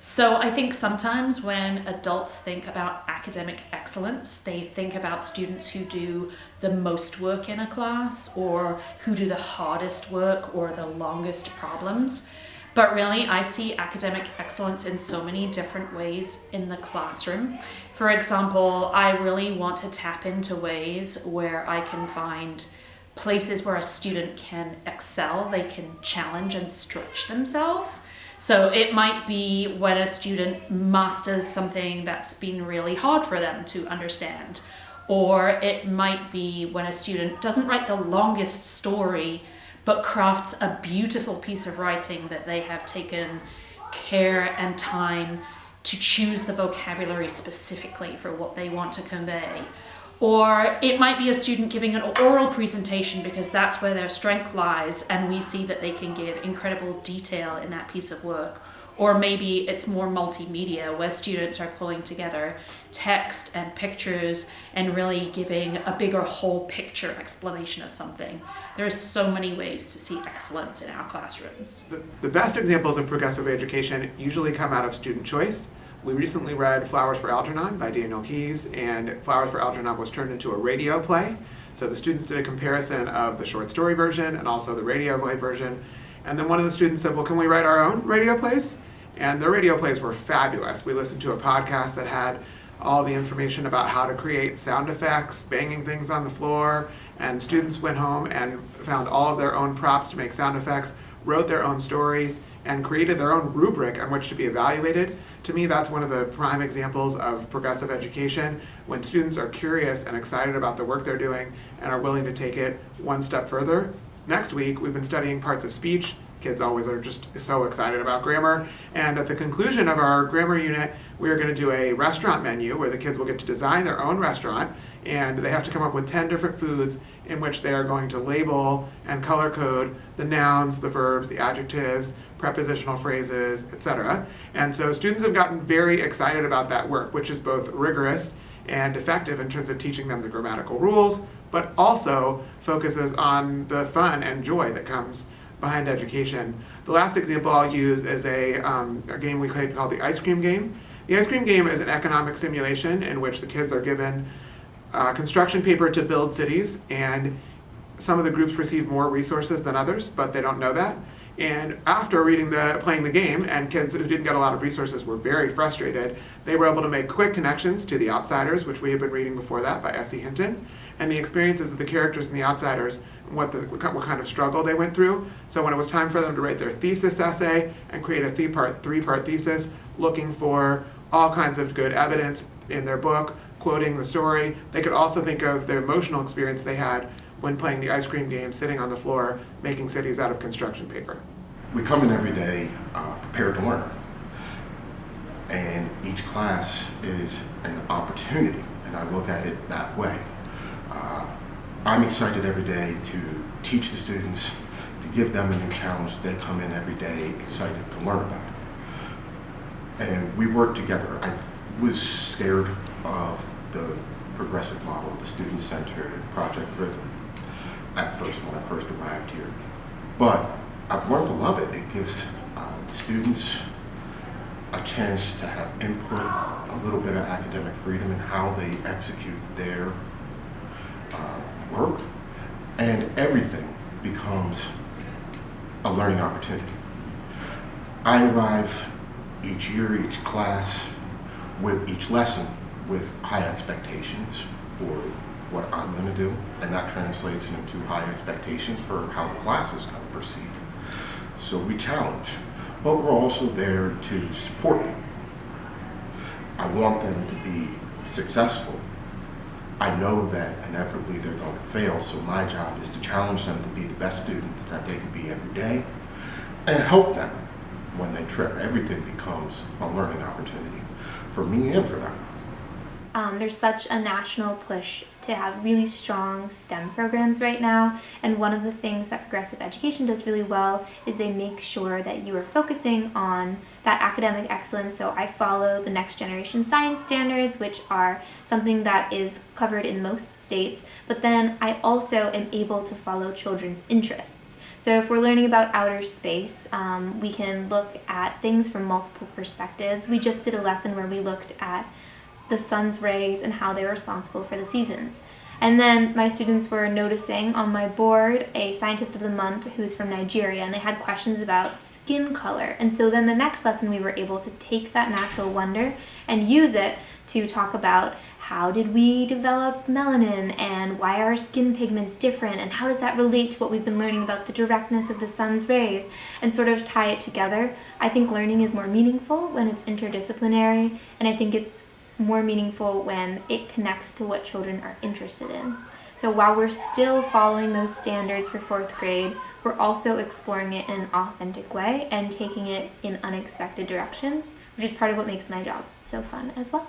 So I think sometimes when adults think about academic excellence, they think about students who do the most work in a class or who do the hardest work or the longest problems. But really, I see academic excellence in so many different ways in the classroom. For example, I really want to tap into ways where I can find places where a student can excel, they can challenge and stretch themselves. So it might be when a student masters something that's been really hard for them to understand. Or it might be when a student doesn't write the longest story, but crafts a beautiful piece of writing that they have taken care and time to choose the vocabulary specifically for what they want to convey. Or it might be a student giving an oral presentation because that's where their strength lies, and we see that they can give incredible detail in that piece of work. Or maybe it's more multimedia, where students are pulling together text and pictures and really giving a bigger whole picture explanation of something. There's so many ways to see excellence in our classrooms. The best examples of progressive education usually come out of student choice. We recently read Flowers for Algernon by Daniel Keyes, and Flowers for Algernon was turned into a radio play. So the students did a comparison of the short story version and also the radio play version. And then one of the students said, well, can we write our own radio plays? And the radio plays were fabulous. We listened to a podcast that had all the information about how to create sound effects, banging things on the floor, and students went home and found all of their own props to make sound effects, wrote their own stories, and created their own rubric on which to be evaluated. To me, that's one of the prime examples of progressive education, when students are curious and excited about the work they're doing and are willing to take it one step further. Next week, we've been studying parts of speech. Kids always are just so excited about grammar. And at the conclusion of our grammar unit, we are going to do a restaurant menu where the kids will get to design their own restaurant, and they have to come up with 10 different foods in which they are going to label and color code the nouns, the verbs, the adjectives, prepositional phrases, etc. And so students have gotten very excited about that work, which is both rigorous and effective in terms of teaching them the grammatical rules, but also focuses on the fun and joy that comes behind education. The last example I'll use is a game we played called the ice cream game. The ice cream game is an economic simulation in which the kids are given construction paper to build cities, and some of the groups receive more resources than others, but they don't know that. And after playing the game, and kids who didn't get a lot of resources were very frustrated, they were able to make quick connections to The Outsiders, which we had been reading before that by S.E. Hinton, and the experiences of the characters in The Outsiders, and what kind of struggle they went through. So when it was time for them to write their thesis essay and create a three-part thesis, looking for all kinds of good evidence in their book, quoting the story, they could also think of the emotional experience they had when playing the ice cream game, sitting on the floor, making cities out of construction paper. We come in every day prepared to learn. And each class is an opportunity, and I look at it that way. I'm excited every day to teach the students, to give them a new challenge. They come in every day excited to learn about it. And we work together. I was scared of the progressive model, the student-centered, project-driven, at first when I first arrived here. But I've learned to love it. It gives the students a chance to have input, a little bit of academic freedom in how they execute their work, and everything becomes a learning opportunity. I arrive each year, each class, with each lesson with high expectations for what I'm going to do, and that translates into high expectations for how the class is going to proceed. So we challenge, but we're also there to support them. I want them to be successful. I know that inevitably they're going to fail, so my job is to challenge them to be the best students that they can be every day and help them when they trip. Everything becomes a learning opportunity for me and for them. There's such a national push to have really strong STEM programs right now, and one of the things that progressive education does really well is they make sure that you are focusing on that academic excellence. So I follow the Next Generation Science Standards, which are something that is covered in most states, but then I also am able to follow children's interests. So if we're learning about outer space, we can look at things from multiple perspectives. We just did a lesson where we looked at the sun's rays and how they were responsible for the seasons. And then my students were noticing on my board a scientist of the month who's from Nigeria, and they had questions about skin color. And so then the next lesson we were able to take that natural wonder and use it to talk about how did we develop melanin and why are our skin pigments different and how does that relate to what we've been learning about the directness of the sun's rays, and sort of tie it together. I think learning is more meaningful when it's interdisciplinary, and I think it's more meaningful when it connects to what children are interested in. So while we're still following those standards for 4th grade, we're also exploring it in an authentic way and taking it in unexpected directions, which is part of what makes my job so fun as well.